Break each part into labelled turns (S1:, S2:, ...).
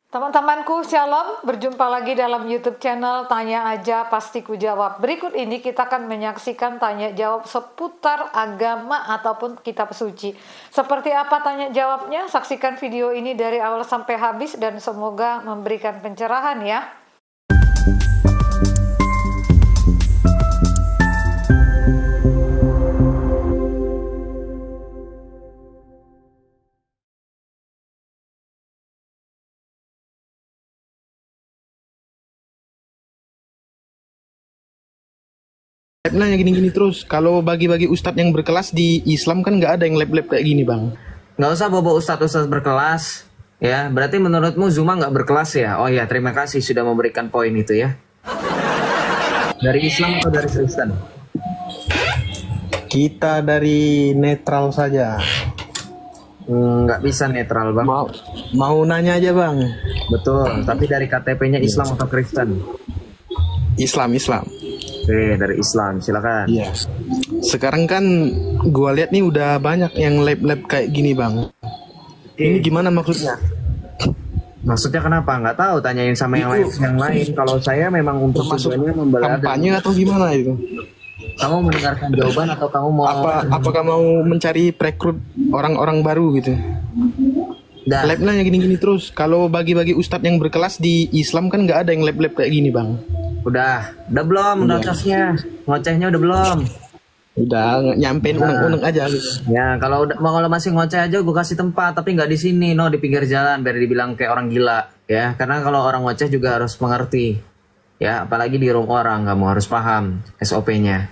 S1: Teman-temanku, shalom. Berjumpa lagi dalam YouTube channel Tanya Aja Pasti Ku Jawab. Berikut ini kita akan menyaksikan tanya jawab seputar agama ataupun kitab suci. Seperti apa tanya jawabnya? Saksikan video ini dari awal sampai habis dan semoga memberikan pencerahan ya.
S2: Lab-nya gini-gini terus. Kalau bagi-bagi ustadz yang berkelas di Islam kan nggak ada yang lab-lab kayak gini, Bang.
S3: Nggak usah bawa ustadz-ustadz berkelas, ya. Berarti menurutmu Zuma nggak berkelas ya? Oh ya, terima kasih sudah memberikan poin itu ya. Dari Islam atau dari Kristen?
S2: Kita dari netral saja.
S3: Nggak bisa netral, Bang.
S2: Mau nanya aja, Bang.
S3: Betul, tapi dari KTP-nya Islam atau Kristen?
S2: Islam.
S3: Oke, dari Islam, silakan.
S2: Iya. Sekarang kan gua lihat nih udah banyak yang lab-lab kayak gini, Bang. Ini gimana maksudnya?
S3: Maksudnya kenapa? Nggak tahu, tanyain sama yang lain. Kalau saya memang untuk tujuannya membela
S2: kampanye atau gimana itu?
S3: Kamu mendengarkan jawaban atau kamu mau
S2: apakah mau mencari perekrut orang-orang baru gitu? Lab-nya gini-gini terus. Kalau bagi-bagi ustadz yang berkelas di Islam kan nggak ada yang lab-lab kayak gini, Bang.
S3: Udah belum ngocehnya udah belum?
S2: Udah nyampein unek-unek aja gitu.
S3: Ya kalau masih ngoceh aja gue kasih tempat, tapi nggak di sini, di pinggir jalan biar dibilang kayak orang gila ya. Karena kalau orang ngoceh juga harus mengerti ya, apalagi di room orang kamu harus paham SOP-nya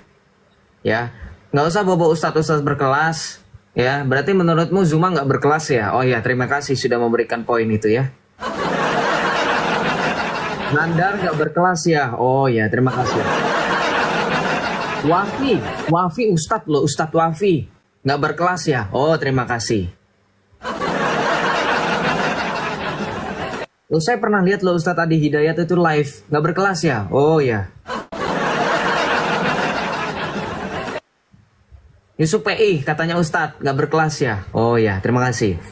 S3: ya. Nggak usah bawa ustadz berkelas ya. Berarti menurutmu Zuma nggak berkelas ya? Oh ya, terima kasih sudah memberikan poin itu ya. Nandar nggak berkelas ya? Oh ya, terima kasih. Wafi Ustadz loh, Ustadz Wafi nggak berkelas ya? Oh, terima kasih. Loh, saya pernah lihat loh Ustadz Adi Hidayat itu live, nggak berkelas ya? Oh ya. Yusuf PI katanya Ustadz nggak berkelas ya? Oh ya, terima kasih.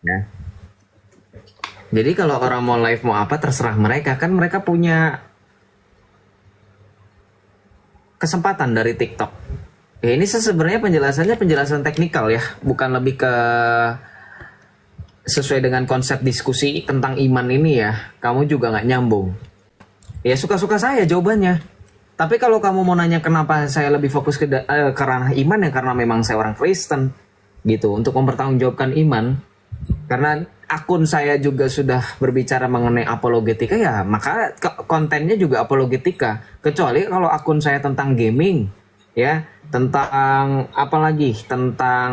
S3: Ya. Jadi kalau orang mau live mau apa terserah mereka, kan mereka punya kesempatan dari TikTok. Ya, ini sebenarnya penjelasan teknikal ya, bukan lebih ke sesuai dengan konsep diskusi tentang iman ini ya. Kamu juga nggak nyambung. Ya suka-suka saya jawabannya. Tapi kalau kamu mau nanya kenapa saya lebih fokus ke ranah iman ya, karena memang saya orang Kristen gitu, untuk mempertanggungjawabkan iman. Karena akun saya juga sudah berbicara mengenai apologetika ya, maka kontennya juga apologetika. Kecuali kalau akun saya tentang gaming ya, tentang apalagi tentang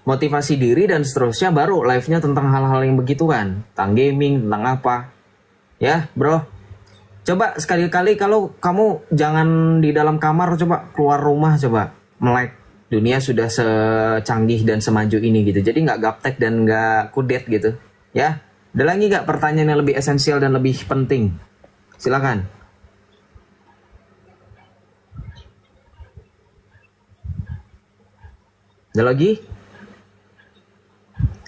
S3: motivasi diri dan seterusnya, baru live-nya tentang hal-hal yang begituan, tentang gaming, tentang apa ya bro. Coba sekali-kali kalau kamu jangan di dalam kamar, coba keluar rumah, coba melek. Dunia sudah secanggih dan semaju ini gitu. Jadi nggak gaptek dan nggak kudet gitu. Ya, ada lagi nggak pertanyaan yang lebih esensial dan lebih penting? Silakan. Ada lagi?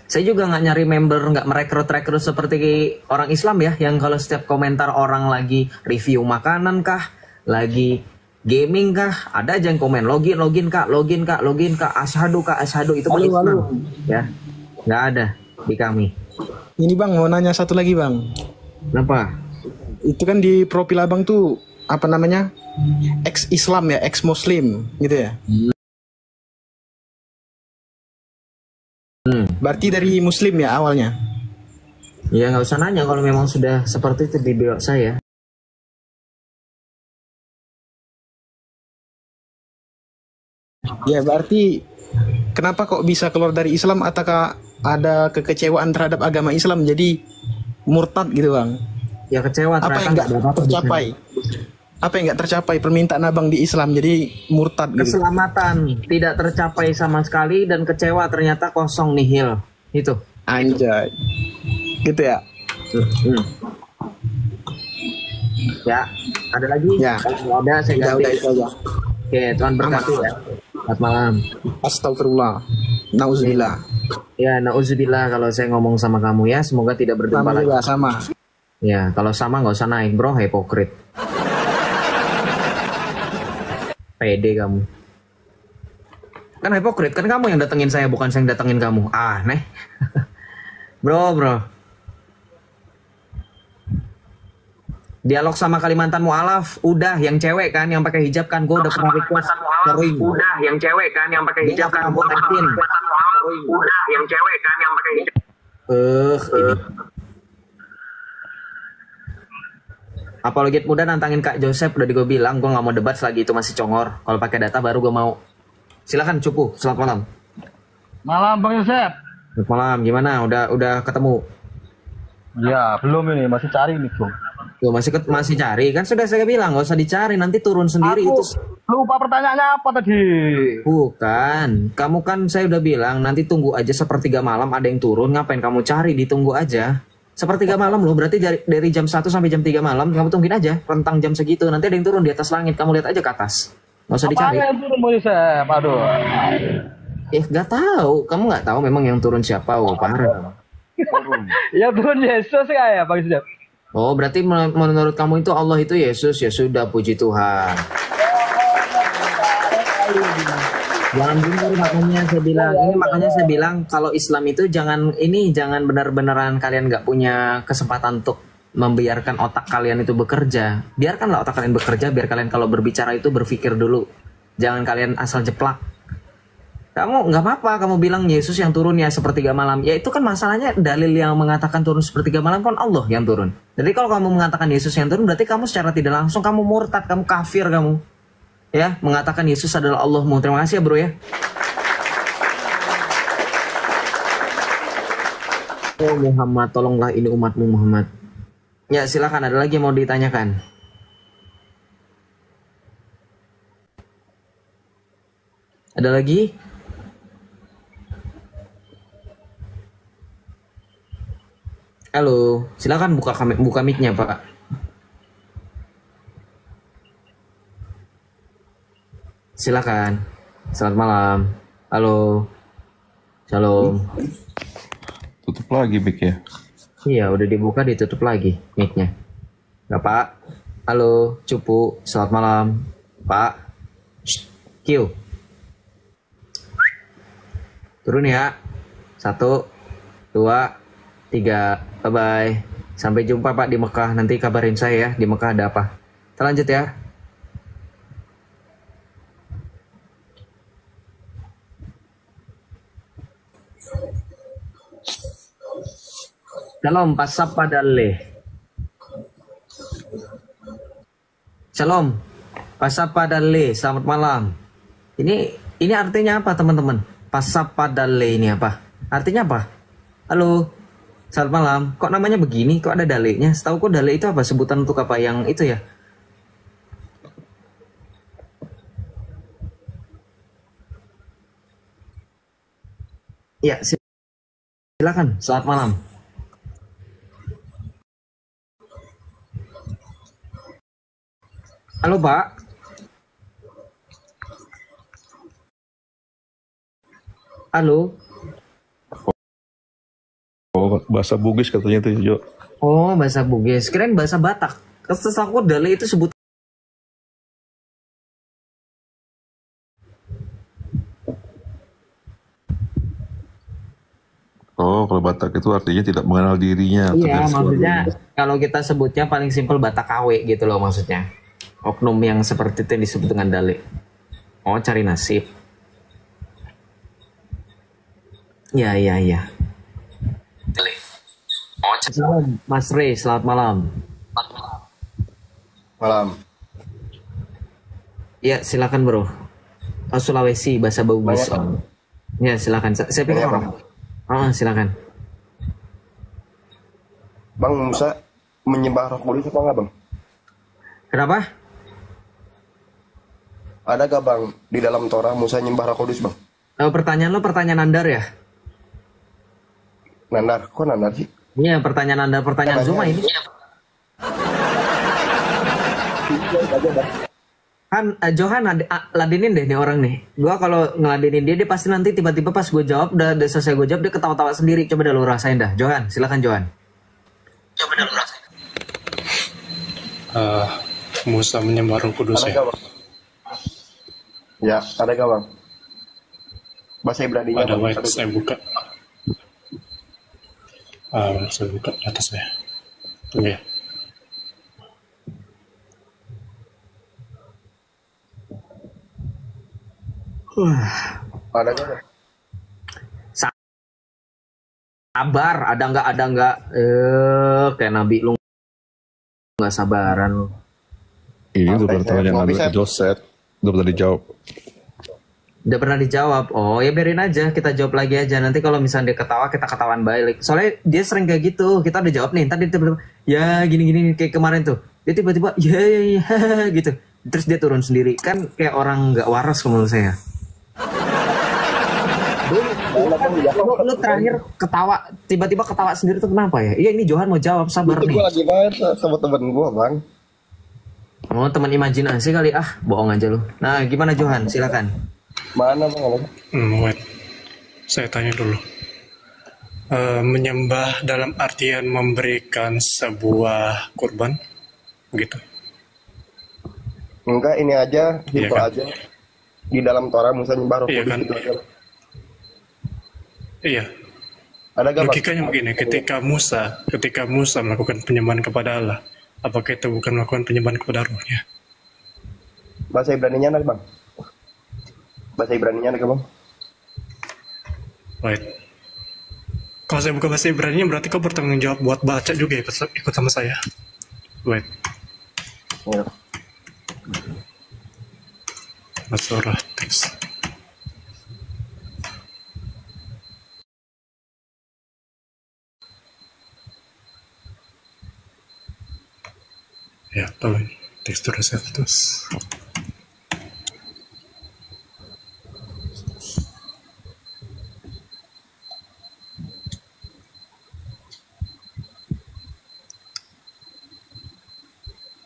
S3: Saya juga nggak nyari member, nggak merekrut seperti orang Islam ya, yang kalau setiap komentar orang lagi review makanan kah, lagi gaming kah, ada aja yang komen login kak, asyhadu itu paling ya, nggak ada di kami.
S2: Ini Bang, mau nanya satu lagi Bang.
S3: Kenapa?
S2: Itu kan di profil Abang tuh apa namanya, ex Islam ya, ex Muslim gitu ya. Berarti dari Muslim ya awalnya?
S3: Ya nggak usah nanya kalau memang sudah seperti itu di bio saya.
S2: Ya berarti kenapa kok bisa keluar dari Islam? Ataukah ada kekecewaan terhadap agama Islam jadi murtad gitu Bang?
S3: Ya kecewa.
S2: Apa yang nggak tercapai? Apa yang nggak tercapai permintaan Abang di Islam jadi murtad gitu?
S3: Keselamatan tidak tercapai sama sekali dan kecewa ternyata kosong, nihil. Itu.
S2: Anjay. Gitu ya?
S3: Ya, ada lagi?
S2: Ya.
S3: Kalau ada saya ganti.
S2: Udah itu aja.
S3: Oke, Tuhan berkati ya. Selamat malam.
S2: Astagfirullah. Nauzubillah.
S3: Ya, nauzubillah kalau saya ngomong sama kamu ya. Semoga tidak berjumpa
S2: Sama
S3: lagi.
S2: juga, sama.
S3: Ya, kalau sama nggak usah naik bro, hipokrit. Pede kamu. Kan hipokrit, kan kamu yang datengin saya, bukan saya yang datengin kamu. Aneh. Bro. Dialog sama Kalimantan mualaf, udah yang cewek kan yang pakai hijab kan, gue udah pernah request Karoing.
S4: Udah, yang cewek kan yang pakai hijab kan. Udah, yang cewek kan yang pakai hijab.
S3: Ini. Apologet muda nantangin Kak Joseph, udah gue bilang gue nggak mau debat selagi itu masih congor. Kalau pakai data baru gue mau. Silakan Cupu, selamat malam.
S5: Malam Bang Yosef.
S3: Selamat malam, gimana? Udah ketemu?
S5: Ya, belum ini, masih cari nih, Bang.
S3: Tuh, masih cari kan, sudah saya bilang nggak usah dicari, nanti turun sendiri.
S5: Aku
S3: itu.
S5: lupa pertanyaannya apa tadi?
S3: Bukan, kamu kan saya udah bilang nanti tunggu aja sepertiga malam ada yang turun, ngapain kamu cari, ditunggu aja. Sepertiga malam loh, berarti dari jam 1 sampai jam 3 malam kamu tungguin aja, rentang jam segitu, nanti ada yang turun di atas langit, kamu lihat aja ke atas. Nggak usah dicari.
S5: Apa yang turun Bang Yosef? Aduh.
S3: Nggak tahu, kamu nggak tahu memang yang turun siapa, oh parah.
S5: Ya turun Yesus ya Bang Yosef.
S3: Oh, berarti menurut kamu itu Allah itu Yesus, ya sudah, puji Tuhan. Jangan benar, makanya saya bilang kalau Islam itu jangan benar-benaran kalian nggak punya kesempatan untuk membiarkan otak kalian itu bekerja. Biarkanlah otak kalian bekerja, biar kalian kalau berbicara itu berpikir dulu. Jangan kalian asal jeplak. Kamu nggak apa-apa, kamu bilang Yesus yang turun ya sepertiga malam. Ya itu kan masalahnya, dalil yang mengatakan turun sepertiga malam kan Allah yang turun. Jadi kalau kamu mengatakan Yesus yang turun, berarti kamu secara tidak langsung kamu murtad, kamu kafir kamu. Ya, mengatakan Yesus adalah Allahmu. Terima kasih ya bro ya. Oh Muhammad, tolonglah ini umatmu Muhammad. Ya silakan, ada lagi yang mau ditanyakan? Ada lagi? Halo, silakan buka mic-nya Pak. Silakan. Selamat malam. Halo. Shalom.
S6: Tutup lagi mic ya.
S3: Iya, udah dibuka ditutup lagi mic-nya. Nggak Pak? Halo, Cupu. Selamat malam. Pak. Q. Turun ya. 1, 2, 3. Bye-bye. Sampai jumpa Pak di Mekah. Nanti kabarin saya ya di Mekah ada apa. Kita lanjut ya. Shalom, Pasapadalle. Shalom, Pasapadalle. Selamat malam. Ini artinya apa teman-teman? Pasapadalle ini apa? Artinya apa? Halo, selamat malam. Kok namanya begini? Kok ada dalenya? Setahu kok dale itu apa? Sebutan untuk apa? Yang itu ya? Ya, silakan. Selamat malam. Halo Pak. Halo.
S6: Oh, bahasa Bugis katanya tuh Jo.
S3: Oh, bahasa Bugis. Kirain bahasa Batak. Kesel aku dale itu sebut.
S6: Oh, kalau Batak itu artinya tidak mengenal dirinya.
S3: Iya,
S6: ternyata
S3: maksudnya
S6: sesuatu.
S3: kalau kita sebutnya paling simpel Batak KW gitu loh maksudnya. Oknum yang seperti itu yang disebut dengan dale. Oh, cari nasib. Ya. Salam, Mas Rey, selamat malam.
S7: Malam.
S3: Ya, silakan bro. Oh, Sulawesi, bahasa Bugis. Ya, silakan. Saya pikir orang. Silakan.
S7: Bang, Musa menyembah Roh Kudus apa enggak, Bang?
S3: Kenapa?
S7: Ada gak, Bang, di dalam Torah Musa nyembah Roh Kudus, Bang?
S3: Pertanyaan lo pertanyaan Nandar ya?
S7: Nandar, kok Nandar sih?
S3: Iya, pertanyaan Nandar, pertanyaan Zuma ini. Johan ladenin deh nih orang nih. Gua kalau ngeladenin dia pasti nanti tiba-tiba pas gue jawab udah selesai gue jawab dia ketawa-tawa sendiri. Coba dah lu rasain dah. Johan, silakan Johan. Coba dah lu rasain.
S8: Musa menyembah Roh Kudus
S7: Ada
S8: ya.
S7: gak bang? Ya, ada gak bang? Bahasa Ibrani-nya.
S8: Ada
S7: Bang.
S8: white, saya buka. Saya buka di atas ya. Tunggu ya.
S7: Ada gak bang?
S3: Sabar, ada nggak? Kayak Nabi lu nggak sabaran lu.
S6: Ini udah
S7: Santai,
S6: pertanyaan
S7: saya-
S6: yang
S7: saya-
S6: Joset. Udah pernah dijawab.
S3: Udah pernah dijawab. Oh ya biarin aja, kita jawab lagi aja. Nanti kalau misalnya dia ketawa, kita ketahuan balik. Soalnya dia sering kayak gitu. Kita udah jawab nih, ntar dia tiba-tiba ya gini-gini kayak kemarin tuh. Dia tiba-tiba ya gitu. Terus dia turun sendiri. Kan kayak orang nggak waras menurut saya. Lu terakhir ketawa, tiba-tiba ketawa sendiri tuh kenapa ya? Iya ini Johan mau jawab, sabar
S7: Itu
S3: nih.
S7: gue lagi main sama temen gue bang.
S3: Oh teman imajinasi kali, bohong aja lu. Nah gimana Johan, silakan.
S7: Mana bang?
S8: Wait. Saya tanya dulu. Menyembah dalam artian memberikan sebuah kurban, gitu.
S7: Enggak, ini aja,
S8: Iya
S7: simpel
S8: kan?
S7: aja. Di dalam Torah Musa nyembah Roh
S8: Iya
S7: Kudus
S8: kan?
S7: gitu aja.
S8: Iya.
S7: Ada gak bang?
S8: Logikanya begini, ketika Musa melakukan penyembahan kepada Allah, apakah itu bukan melakukan penyembahan kepada rohnya?
S7: Bahasa Ibrani-nya ada bang? Bahasa Ibrani-nya ada gak bang?
S8: Wait. Kalau saya buka bahasa Ibrani berarti kau bertanggung jawab buat baca juga ikut sama saya. Wait.
S7: Ya.
S8: Masalah teks. Ya, tahu ini. Tekstur status.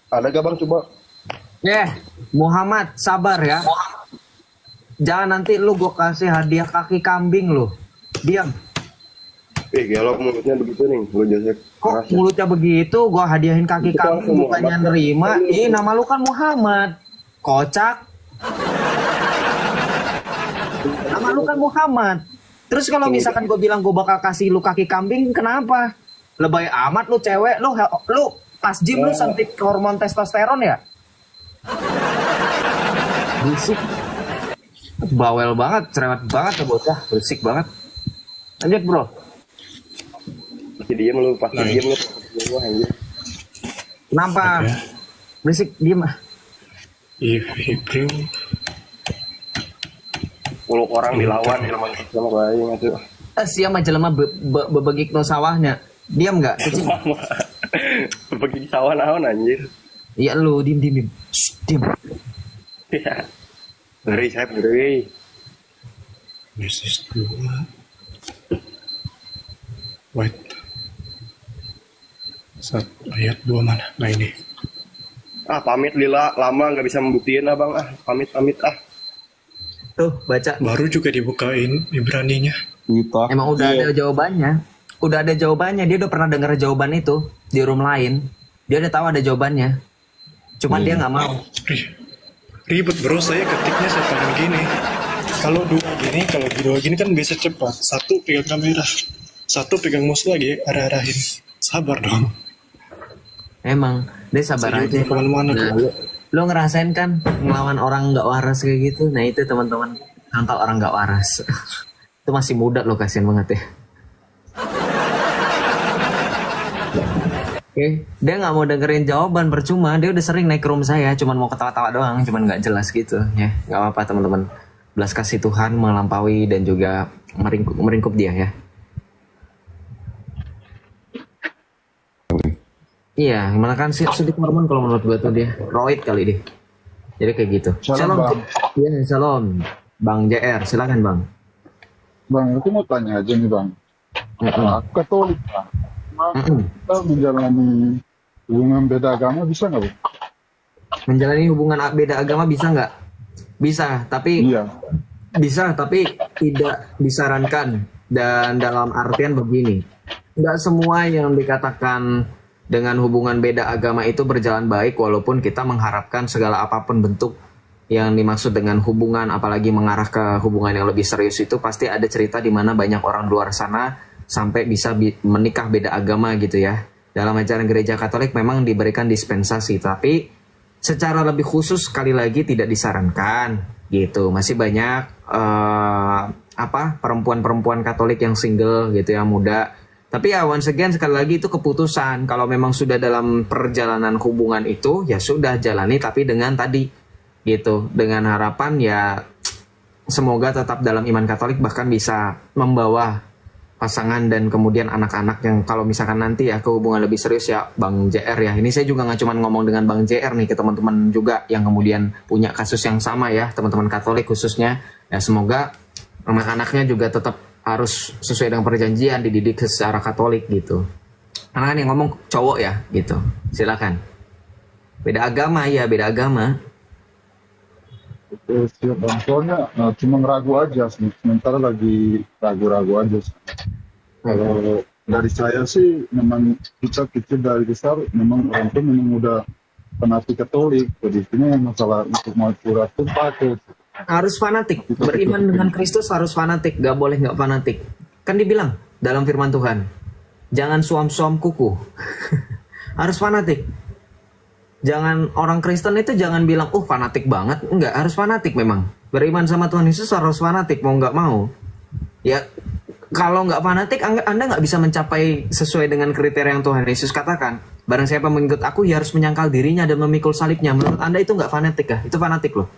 S7: Ada gak bang? Coba.
S3: Muhammad sabar ya. Jangan nanti lu gue kasih hadiah kaki kambing lu. Diam.
S7: Kalau mulutnya begitu nih, lu Joseph.
S3: Kok mulutnya begitu, gua hadiahin kaki
S7: Itu
S3: kambing
S7: langsung
S3: bukannya
S7: Muhammad.
S3: nerima. Ih, nama lu kan Muhammad. Kocak. Nama lu kan Muhammad. Terus kalau misalkan gue bilang gue bakal kasih lu kaki kambing, kenapa? Lebay amat lu cewek, lu pas gym lu suntik hormon testosteron ya? Berisik. Bawel banget, cerewet banget ya bocah, berisik banget. Lanjut bro.
S7: Pasti diem lu, pasti
S8: Nah,
S7: diem lu. Gua anjir.
S3: Kenapa?
S8: Oke.
S3: Berisik, diem.
S8: Hebrew.
S7: 10 orang dilawan sama bayi itu.
S3: Siapa majelema bebegik no sawahnya. Diam nggak? Kecil.
S7: Pergi di sawah naon anjir.
S3: Iya lu, diem. Shh, diem.
S7: Ya. Ngeri saya ngeri.
S8: Yesus 2. Wait. Ayat 2 mana? Nah ini.
S7: Pamit lila lama nggak bisa membuktiin abang pamit
S3: Tuh, baca.
S8: Baru juga dibukain Ibraninya.
S6: Kita.
S3: Emang udah ada jawabannya. Udah ada jawabannya. Dia udah pernah denger jawaban itu di room lain. Dia udah tahu ada jawabannya. Cuman dia nggak mau.
S8: Ribet bro, saya ketiknya saya tangan gini. Kalau dua gini kan bisa cepat. Satu pegang kamera, satu pegang mouse lagi arah-arahin. Sabar dong.
S3: Emang dia sabar
S8: Saya
S3: aja.
S8: juga kemana-mana
S3: Nah,
S8: kok.
S3: lu ngerasain kan ngelawan orang nggak waras kayak gitu. Nah itu teman-teman nangkal orang nggak waras. Itu masih muda lo, kasihan banget ya. Oke, dia nggak mau dengerin jawaban, percuma. Dia udah sering naik ke room saya, cuman mau ketawa-tawa doang, cuman nggak jelas gitu ya. Nggak apa-apa teman-teman. Belas kasih Tuhan melampaui dan juga meringkup dia ya. Iya, gimana kan sedikit hormon kalau menurut gue tuh dia roid kali dia. Jadi kayak gitu.
S9: Shalom, Bang.
S3: Iya, shalom. Bang JR, silakan Bang.
S9: Bang, aku mau tanya aja nih Bang. Aku Katolik Bang. Kita menjalani hubungan beda agama bisa nggak Bang?
S3: Menjalani hubungan beda agama bisa nggak? Bisa, tapi
S9: Iya.
S3: bisa, tapi tidak disarankan. Dan dalam artian begini, nggak semua yang dikatakan dengan hubungan beda agama itu berjalan baik, walaupun kita mengharapkan segala apapun bentuk yang dimaksud dengan hubungan, apalagi mengarah ke hubungan yang lebih serius itu pasti ada cerita di mana banyak orang luar sana sampai bisa menikah beda agama gitu ya. Dalam ajaran gereja Katolik memang diberikan dispensasi, tapi secara lebih khusus sekali lagi tidak disarankan gitu. Masih banyak perempuan-perempuan Katolik yang single gitu, yang muda. Tapi ya once again sekali lagi itu keputusan. Kalau memang sudah dalam perjalanan hubungan itu ya sudah jalani, tapi dengan tadi gitu, dengan harapan ya semoga tetap dalam iman Katolik, bahkan bisa membawa pasangan dan kemudian anak-anak yang kalau misalkan nanti ya ke hubungan lebih serius ya Bang JR ya. Ini saya juga nggak cuma ngomong dengan Bang JR nih, ke teman-teman juga yang kemudian punya kasus yang sama ya, teman-teman Katolik khususnya. Ya semoga anak-anaknya juga tetap harus sesuai dengan perjanjian, dididik secara Katolik gitu. Karena kan yang ngomong cowok ya gitu. Silakan. Beda agama ya, beda agama.
S9: Siap Bang, soalnya cuma ragu aja, sementara lagi ragu-ragu aja. Kalau dari saya sih memang kita kecil dari besar memang orang tua memang udah fanatik Katolik, jadi ini masalah untuk mau curhat pun pakai.
S3: Harus fanatik, beriman dengan Kristus harus fanatik, gak boleh gak fanatik. Kan dibilang dalam firman Tuhan, jangan suam-suam kuku. Harus fanatik. Jangan, orang Kristen itu jangan bilang, fanatik banget. Enggak, harus fanatik memang. Beriman sama Tuhan Yesus harus fanatik, mau nggak mau. Ya, kalau nggak fanatik, Anda nggak bisa mencapai sesuai dengan kriteria yang Tuhan Yesus katakan. Barang siapa mengikut aku, ya harus menyangkal dirinya dan memikul salibnya. Menurut Anda itu nggak fanatik kah? Itu fanatik loh.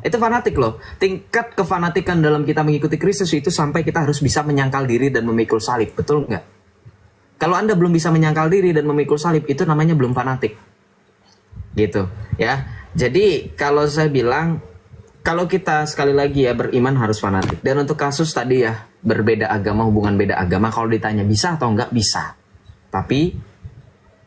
S3: Itu fanatik loh. Tingkat kefanatikan dalam kita mengikuti Kristus itu sampai kita harus bisa menyangkal diri dan memikul salib. Betul nggak? Kalau Anda belum bisa menyangkal diri dan memikul salib, itu namanya belum fanatik. Gitu ya. Jadi kalau saya bilang, kalau kita sekali lagi ya beriman harus fanatik. Dan untuk kasus tadi ya, berbeda agama, hubungan beda agama, kalau ditanya bisa atau enggak, bisa. Tapi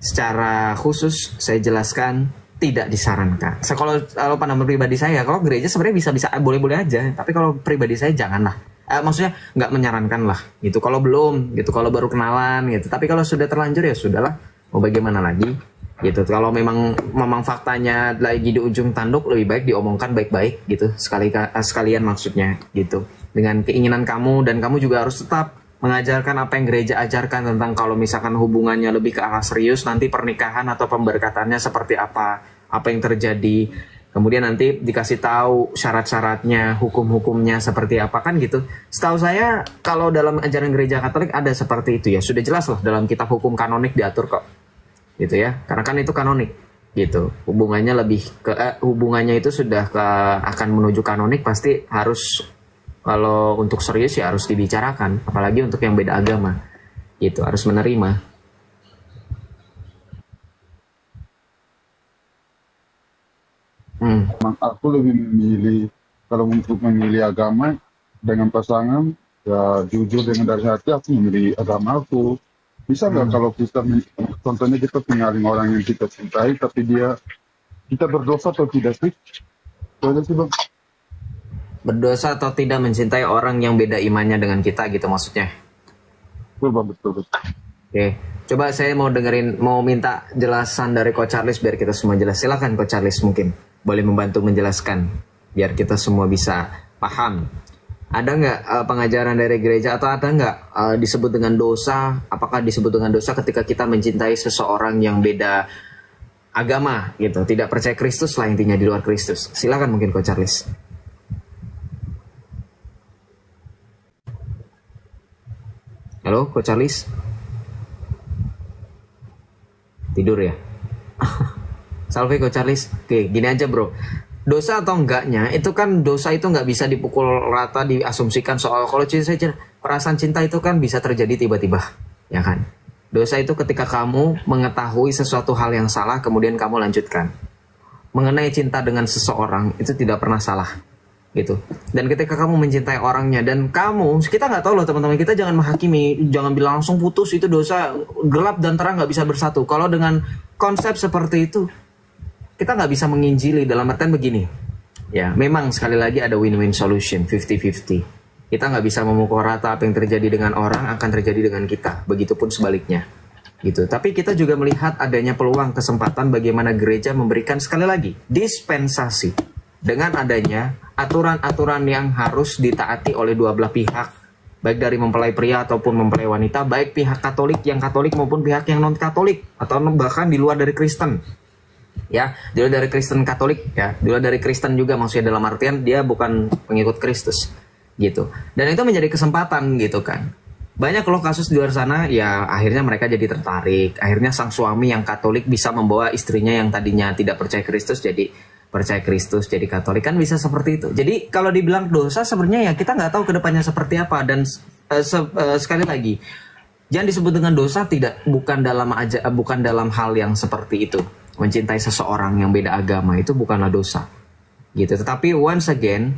S3: secara khusus saya jelaskan tidak disarankan. Kalau pandangan pribadi saya, kalau gereja sebenarnya bisa boleh-boleh aja. Tapi kalau pribadi saya janganlah. Maksudnya nggak menyarankan lah gitu. Kalau belum gitu, kalau baru kenalan gitu. Tapi kalau sudah terlanjur ya sudahlah. Mau bagaimana lagi? Gitu. Kalau memang faktanya lagi di ujung tanduk, lebih baik diomongkan baik-baik gitu, sekalian maksudnya gitu, dengan keinginan kamu, dan kamu juga harus tetap mengajarkan apa yang gereja ajarkan tentang kalau misalkan hubungannya lebih ke arah serius, nanti pernikahan atau pemberkatannya seperti apa yang terjadi, kemudian nanti dikasih tahu syarat-syaratnya, hukum-hukumnya seperti apa kan gitu. Setahu saya kalau dalam ajaran gereja Katolik ada seperti itu ya, sudah jelas lah dalam kitab hukum kanonik diatur kok. Gitu ya, karena kan itu kanonik gitu, hubungannya lebih ke hubungannya itu sudah akan menuju kanonik, pasti harus, kalau untuk serius ya harus dibicarakan, apalagi untuk yang beda agama gitu, harus menerima.
S9: Aku lebih memilih, kalau untuk memilih agama dengan pasangan ya jujur dengan dari hati, aku memilih agama aku. Bisa nggak kalau kita, contohnya kita tinggalin orang yang kita cintai, tapi kita berdosa atau tidak sih? Itu aja sih Bang.
S3: Berdosa atau tidak mencintai orang yang beda imannya dengan kita gitu maksudnya?
S9: Betul Bang, betul.
S3: Oke, coba saya mau minta jelasan dari Coach Charles biar kita semua jelas. Silakan Coach Charles, mungkin boleh membantu menjelaskan biar kita semua bisa paham. Ada nggak pengajaran dari gereja, atau ada nggak disebut dengan dosa? Apakah disebut dengan dosa ketika kita mencintai seseorang yang beda agama gitu, tidak percaya Kristus lah intinya, di luar Kristus? Silakan mungkin Coach Charles. Halo Coach Charles? Tidur ya? Salve Coach Charles. Oke, gini aja bro. Dosa atau enggaknya, itu kan dosa itu nggak bisa dipukul rata, diasumsikan soal kalau perasaan cinta itu kan bisa terjadi tiba-tiba, ya kan? Dosa itu ketika kamu mengetahui sesuatu hal yang salah, kemudian kamu lanjutkan. Mengenai cinta dengan seseorang, itu tidak pernah salah, gitu. Dan ketika kamu mencintai orangnya, dan kita nggak tahu loh teman-teman, kita jangan menghakimi, jangan bilang langsung putus, itu dosa, gelap dan terang nggak bisa bersatu. Kalau dengan konsep seperti itu, kita nggak bisa menginjili dalam artian begini. Ya, memang sekali lagi ada win-win solution, 50-50. Kita nggak bisa memukul rata apa yang terjadi dengan orang akan terjadi dengan kita. Begitupun sebaliknya. Gitu. Tapi kita juga melihat adanya peluang kesempatan bagaimana gereja memberikan sekali lagi dispensasi dengan adanya aturan-aturan yang harus ditaati oleh dua belah pihak, baik dari mempelai pria ataupun mempelai wanita, baik pihak Katolik yang Katolik maupun pihak yang non Katolik atau bahkan di luar dari Kristen. Ya, di luar dari Kristen Katolik, ya, di luar dari Kristen juga maksudnya dalam artian dia bukan pengikut Kristus, gitu. Dan itu menjadi kesempatan, gitu kan. Banyak loh kasus di luar sana, ya akhirnya mereka jadi tertarik. Akhirnya sang suami yang Katolik bisa membawa istrinya yang tadinya tidak percaya Kristus jadi percaya Kristus, jadi Katolik, kan bisa seperti itu. Jadi kalau dibilang dosa sebenarnya ya kita nggak tahu kedepannya seperti apa. Dan sekali lagi, jangan disebut dengan dosa bukan dalam hal yang seperti itu. Mencintai seseorang yang beda agama itu bukanlah dosa, gitu. Tetapi once again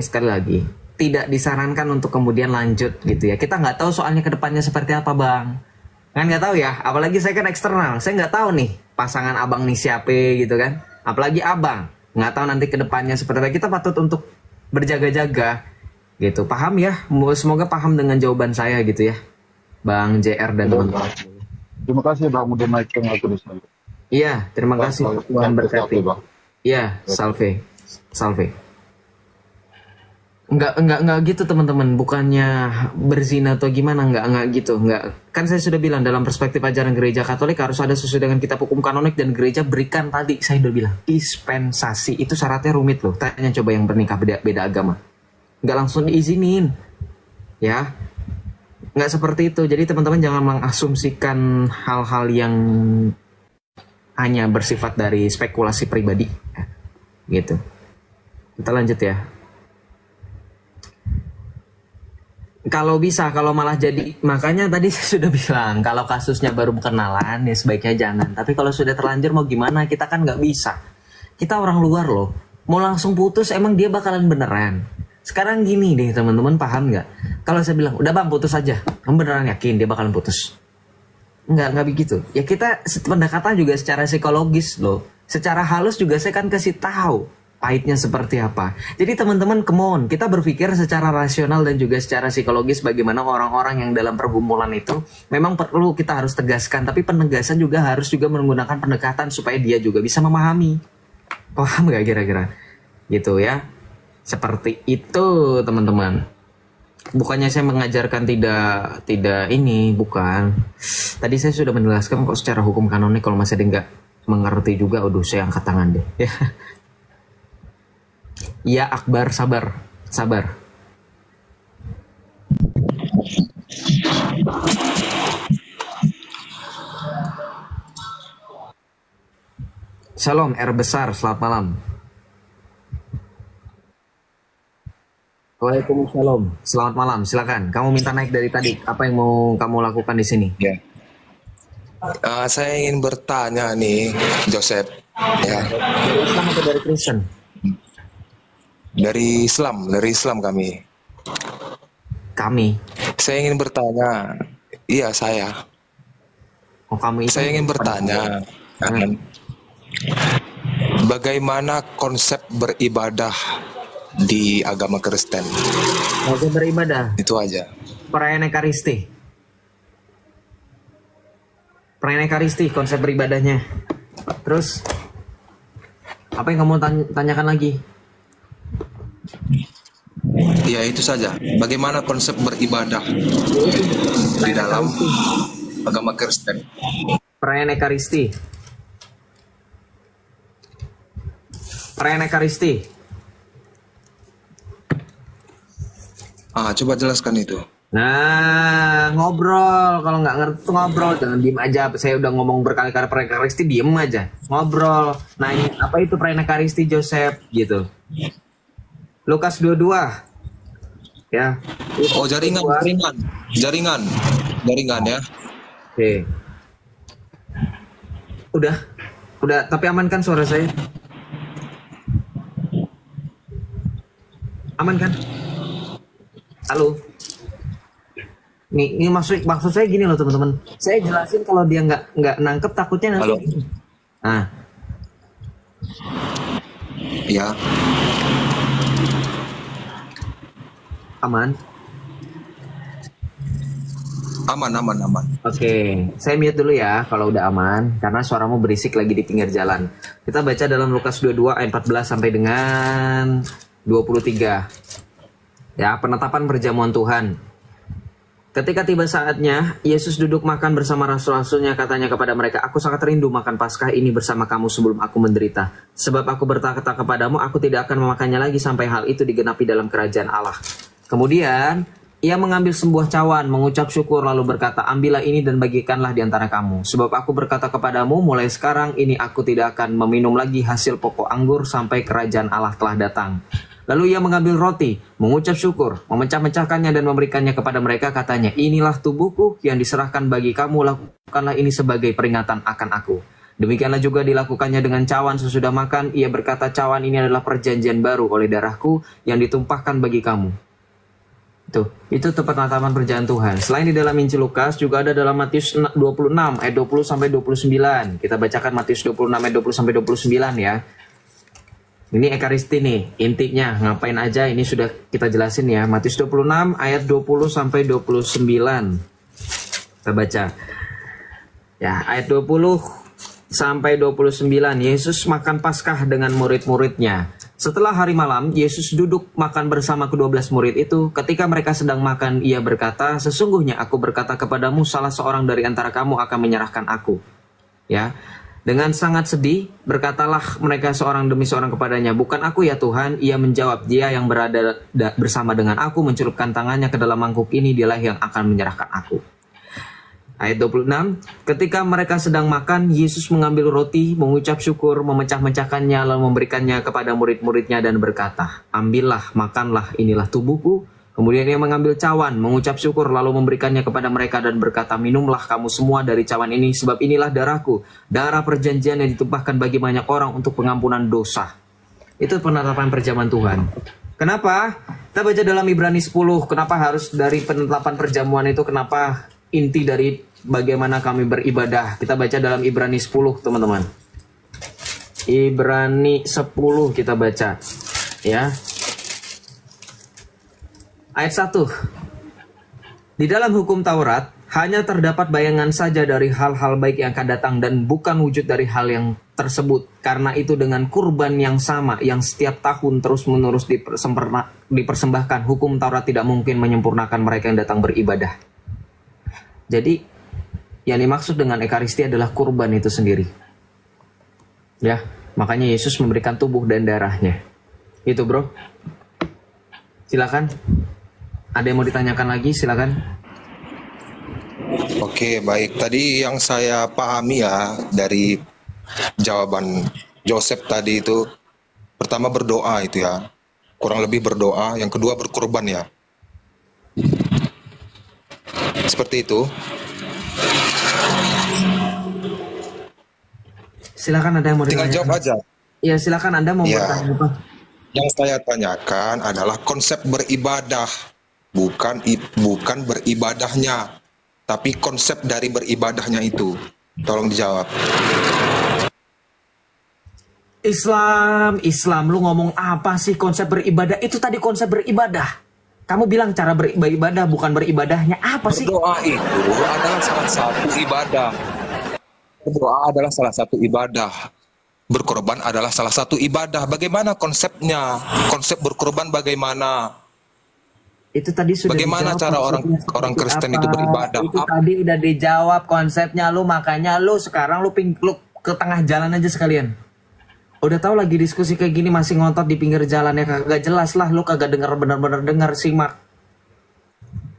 S3: sekali lagi, tidak disarankan untuk kemudian lanjut, gitu ya. Kita nggak tahu soalnya kedepannya seperti apa, Bang. Kan nggak tahu ya, apalagi saya kan eksternal, saya nggak tahu nih pasangan abang nih siapa, gitu kan. Apalagi abang, nggak tahu nanti kedepannya seperti apa. Kita patut untuk berjaga-jaga, gitu. Paham ya? Semoga paham dengan jawaban saya, gitu ya, Bang JR dan teman-teman.
S9: Terima kasih Bang, udah naik ke aku di sana.
S3: Iya, terima kasih. Tuhan berkati. Iya, salve. Enggak gitu teman-teman. Bukannya berzina atau gimana, enggak gitu. Enggak. Kan saya sudah bilang dalam perspektif ajaran gereja Katolik harus ada sesuai dengan kitab hukum kanonik, dan gereja berikan tadi saya udah bilang dispensasi. Itu syaratnya rumit loh. Tanya coba yang bernikah beda agama. Enggak langsung diizinin. Ya. Enggak seperti itu. Jadi teman-teman jangan mengasumsikan hal-hal yang hanya bersifat dari spekulasi pribadi. Gitu. Kita lanjut ya. Kalau bisa, kalau malah jadi, makanya tadi saya sudah bilang, kalau kasusnya baru kenalan ya sebaiknya jangan. Tapi kalau sudah terlanjur mau gimana, kita kan nggak bisa. Kita orang luar loh, mau langsung putus emang dia bakalan beneran. Sekarang gini deh teman-teman, paham nggak? Kalau saya bilang, udah bang putus aja, kamu beneran yakin dia bakalan putus? Nggak begitu. Ya kita pendekatan juga secara psikologis loh. Secara halus juga saya kan kasih tahu pahitnya seperti apa. Jadi teman-teman, come on, kita berpikir secara rasional dan juga secara psikologis bagaimana orang-orang yang dalam pergumulan itu memang perlu kita harus tegaskan, tapi penegasan juga harus juga menggunakan pendekatan supaya dia juga bisa memahami. Paham gak kira-kira? Gitu ya. Seperti itu teman-teman. Bukannya saya mengajarkan tidak ini, bukan. Tadi saya sudah menjelaskan kok secara hukum kanonik, kalau masih ada nggak mengerti juga, aduh saya angkat tangan deh. Ya. Ya Akbar, sabar. Shalom, R besar, selamat malam. Waalaikumsalam, selamat malam. Silakan, kamu minta naik dari tadi. Apa yang mau kamu lakukan di sini?
S10: Ya. Saya ingin bertanya nih, Joseph. Ya.
S3: Dari Islam atau dari Kristen?
S10: Dari Islam kami.
S3: Kami.
S10: Saya ingin bertanya, iya saya.
S3: Oh kamu itu.
S10: Saya ingin bertanya, bagaimana konsep beribadah di agama Kristen?
S3: Konsep beribadah.
S10: Itu aja.
S3: Perayaan Ekaristi. Perayaan Ekaristi, konsep beribadahnya. Terus apa yang kamu tanyakan lagi?
S10: Ya itu saja. Bagaimana konsep beribadah di dalam agama Kristen?
S3: Perayaan Ekaristi. Perayaan Ekaristi.
S10: Coba jelaskan itu.
S3: Nah, ngobrol. Kalau nggak ngerti ngobrol, jangan diem aja. Saya udah ngomong berkali-kali perayaan Ekaristi, diem aja. Ngobrol. Nanya, apa itu perayaan Ekaristi, Joseph? Gitu. Lukas 22. Ya.
S10: Oh, jaringan ya.
S3: Oke. Udah, tapi aman kan suara saya? Aman kan? Halo. Ini maksud saya gini loh teman-teman. Saya jelasin, kalau dia nggak nangkep takutnya nanti.
S10: Halo.
S3: Nah,
S10: Ya,
S3: Aman?
S10: aman.
S3: Oke, saya mute dulu ya kalau udah aman, karena suaramu berisik lagi di pinggir jalan. Kita baca dalam Lukas 22 ayat 14 sampai dengan 23. Ya, penetapan perjamuan Tuhan. Ketika tiba saatnya, Yesus duduk makan bersama rasul-rasulnya, katanya kepada mereka, "Aku sangat rindu makan Paskah ini bersama kamu sebelum aku menderita. Sebab aku berkata kepadamu, aku tidak akan memakannya lagi sampai hal itu digenapi dalam kerajaan Allah." Kemudian, ia mengambil sebuah cawan, mengucap syukur, lalu berkata, "Ambillah ini dan bagikanlah di antara kamu. Sebab aku berkata kepadamu, mulai sekarang ini aku tidak akan meminum lagi hasil pokok anggur sampai kerajaan Allah telah datang." Lalu ia mengambil roti, mengucap syukur, memecah-mecahkannya dan memberikannya kepada mereka, katanya, "Inilah tubuhku yang diserahkan bagi kamu, lakukanlah ini sebagai peringatan akan aku." Demikianlah juga dilakukannya dengan cawan sesudah makan. Ia berkata, "Cawan ini adalah perjanjian baru oleh darahku yang ditumpahkan bagi kamu." Itu penetapan perjanjian Tuhan. Selain di dalam Injil Lukas, juga ada dalam Matius 26 ayat 20 sampai 29. Kita bacakan Matius 26 ayat 20 sampai 29 ya. Ini Ekaristi nih, intinya ngapain aja ini sudah kita jelasin ya. Matius 26 ayat 20 sampai 29. Kita baca. Ya, ayat 20 sampai 29. Yesus makan Paskah dengan murid-muridnya. Setelah hari malam, Yesus duduk makan bersama ke-12 murid itu. Ketika mereka sedang makan, ia berkata, "Sesungguhnya aku berkata kepadamu, salah seorang dari antara kamu akan menyerahkan aku." Ya. Dengan sangat sedih, berkatalah mereka seorang demi seorang kepadanya, "Bukan aku ya Tuhan." Ia menjawab, "Dia yang berada bersama dengan aku mencelupkan tangannya ke dalam mangkuk ini, dialah yang akan menyerahkan aku." Ayat 26, ketika mereka sedang makan, Yesus mengambil roti, mengucap syukur, memecah-mecahkannya, lalu memberikannya kepada murid-muridnya dan berkata, "Ambillah, makanlah, inilah tubuhku." Kemudian ia mengambil cawan, mengucap syukur, lalu memberikannya kepada mereka dan berkata, "Minumlah kamu semua dari cawan ini, sebab inilah darahku, darah perjanjian yang ditumpahkan bagi banyak orang untuk pengampunan dosa." Itu penetapan perjamuan Tuhan. Kenapa? Kita baca dalam Ibrani 10, kenapa harus dari penetapan perjamuan itu, kenapa inti dari bagaimana kami beribadah. Kita baca dalam Ibrani 10, teman-teman. Ibrani 10 kita baca. Ya. Ayat 1. Di dalam hukum Taurat, hanya terdapat bayangan saja dari hal-hal baik yang akan datang dan bukan wujud dari hal yang tersebut. Karena itu dengan kurban yang sama, yang setiap tahun terus-menerus dipersembahkan, hukum Taurat tidak mungkin menyempurnakan mereka yang datang beribadah. Jadi, yang dimaksud dengan Ekaristi adalah kurban itu sendiri. Ya, makanya Yesus memberikan tubuh dan darahnya. Itu bro. Silakan. Ada yang mau ditanyakan lagi? Silakan.
S10: Oke, baik. Tadi yang saya pahami ya dari jawaban Joseph tadi itu, pertama berdoa itu ya, kurang lebih berdoa. Yang kedua berkorban ya. Seperti itu.
S3: Silakan, ada yang mau
S10: Tinggal
S3: ditanyakan?
S10: jawab aja.
S3: Ya, silakan, Anda mau
S10: Ya.
S3: bertanya apa?
S10: Yang saya tanyakan adalah konsep beribadah, bukan beribadahnya, tapi konsep dari beribadahnya itu. Tolong dijawab.
S3: Islam, lu ngomong apa sih konsep beribadah? Itu tadi konsep beribadah. Kamu bilang cara beribadah, bukan beribadahnya. Apa sih?
S10: Berdoa itu adalah salah satu ibadah. Berdoa adalah salah satu ibadah. Berkorban adalah salah satu ibadah. Bagaimana konsepnya? Konsep berkorban bagaimana?
S3: Itu tadi sudah
S10: bagaimana
S3: dijawab,
S10: cara orang Kristen itu beribadah?
S3: Itu tadi udah dijawab konsepnya lu, makanya lu sekarang lu ke tengah jalan aja sekalian. Udah tahu lagi diskusi kayak gini masih ngotot di pinggir jalan ya, kagak jelas lah, lu kagak benar-benar dengar, simak.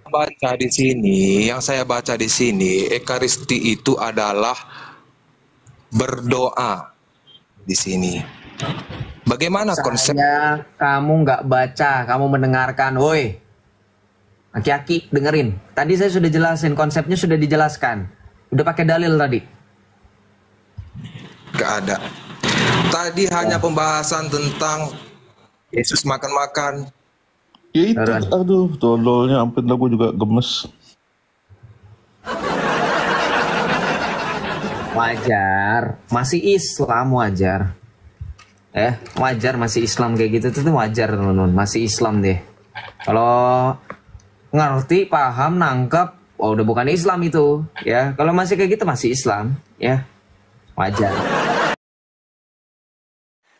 S10: Baca di sini, yang saya baca di sini, Ekaristi itu adalah berdoa di sini. Bagaimana konsepnya?
S3: Kamu nggak baca, kamu mendengarkan, woi. Aki-aki dengerin. Tadi saya sudah jelasin, konsepnya sudah dijelaskan. Udah pakai dalil tadi.
S10: Gak ada. Tadi hanya pembahasan tentang Yesus makan-makan.
S6: Ya itu, aduh, tololnya ampun, aku juga gemes.
S3: Wajar, masih Islam wajar. Wajar masih Islam kayak gitu tuh wajar teman-teman, masih Islam deh. Kalau ngerti, paham, nangkep, udah bukan Islam itu ya. Kalau masih kayak gitu masih Islam ya, wajar.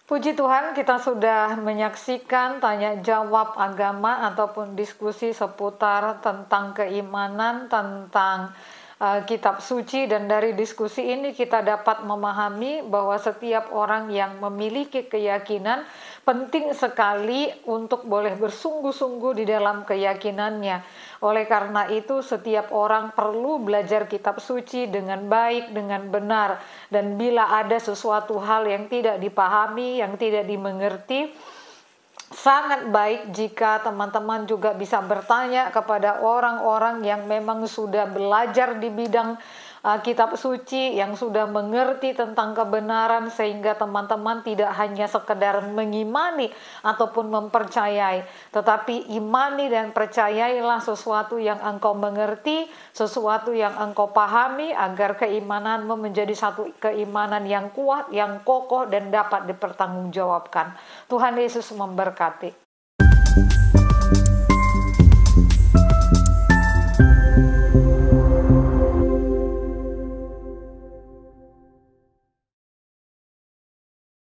S1: Puji Tuhan, kita sudah menyaksikan tanya jawab agama ataupun diskusi seputar tentang keimanan, tentang kitab suci, dan dari diskusi ini kita dapat memahami bahwa setiap orang yang memiliki keyakinan penting sekali untuk boleh bersungguh-sungguh di dalam keyakinannya. Oleh karena itu setiap orang perlu belajar kitab suci dengan baik, dengan benar. Dan bila ada sesuatu hal yang tidak dipahami, yang tidak dimengerti, sangat baik jika teman-teman juga bisa bertanya kepada orang-orang yang memang sudah belajar di bidang kitab suci, yang sudah mengerti tentang kebenaran, sehingga teman-teman tidak hanya sekedar mengimani ataupun mempercayai, tetapi imani dan percayailah sesuatu yang engkau mengerti, sesuatu yang engkau pahami, agar keimananmu menjadi satu keimanan yang kuat, yang kokoh, dan dapat dipertanggungjawabkan. Tuhan Yesus memberkati.